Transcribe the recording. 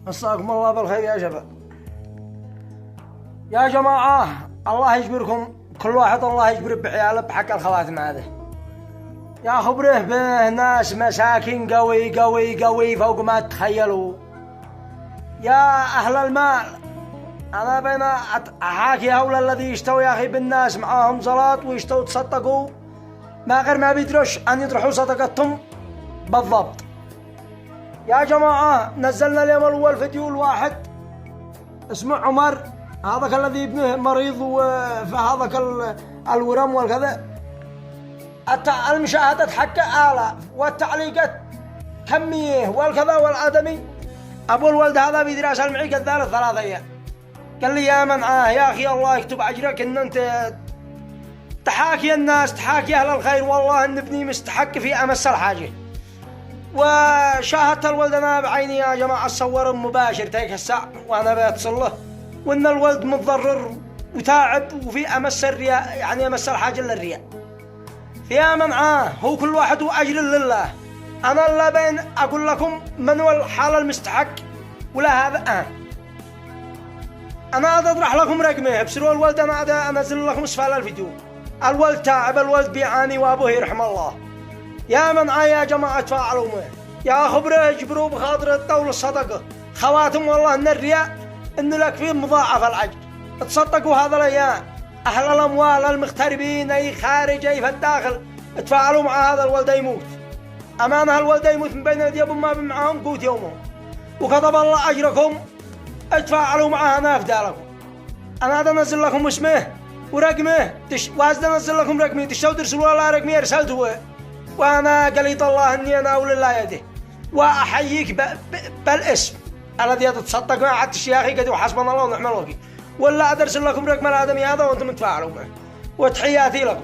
مساكم الله بالخير يا شباب. يا جماعة الله يجبركم، كل واحد الله يجبر بعياله بحق الخواتم هذه. يا خبره به ناس مساكين قوي قوي قوي فوق ما تتخيلوا. يا أهل المال، أنا بين أحاكي هؤلاء الذي يشتوا يا أخي بالناس معاهم زلط ويشتوا تصدقوا ما غير ما بيدروش أن يطرحوا صدقتهم بالضبط. يا جماعة نزلنا اليوم الأول فيديو الواحد اسمه عمر، هذاك الذي ابنه مريض وفهذاك الورم والكذا. المشاهدات حقه آلاف والتعليقات كمية والكذا والآدمي. أبو الولد هذا بدراسة المعي قد ذلك 3 أيام قال لي يا منعاه يا أخي الله يكتب أجرك إن أنت تحاكي الناس تحاكي أهل الخير، والله إن ابني مستحق في أمس الحاجة. وشاهدت الولد أنا بعيني يا جماعة، صور مباشر تلك الساعة وأنا بتصل له، وإن الولد متضرر وتاعب وفي أمس الرياء، يعني أمس الحاجة للرياء. يا منعاه هو كل واحد وأجر لله. أنا لا بين أقول لكم من هو الحال المستحق ولا هذا أنا أطرح لكم رقمه ابصروا الولد. أنا أنزل لكم اسفل الفيديو. الولد تعب، الولد بيعاني وأبوه يرحم الله. يا منعاه يا جماعة تفاعلوا معه، يا خبره اجبروا بخاطر الدولة الصدقة خواتم، والله إن الرياء إن لك فيه مضاعف الأجر. تصدقوا هذا الأيام أهل الأموال المغتربين أي خارج أي في الداخل، تفاعلوا مع هذا الولد يموت. أمانة الولد يموت من بين أيديهم ما معهم قوت يومهم، وكتب الله أجركم. اتفاعلوا معها أنا أفدى لكم. أنا هذا أنزل لكم اسمه ورقمه وهذا أنزل لكم رقمي تشتوا ترسلوا الله رقمي أرسلته، وأنا قليت الله إني أنا أولي الله يده. وأحييك بالاسم الذي تتصدق معه حتى الشياخي قد وحسبنا الله ونعم الوكيل، ولا أرسل لكم رقم الآدمي هذا وأنتم تفاعلوا معه. وتحياتي لكم.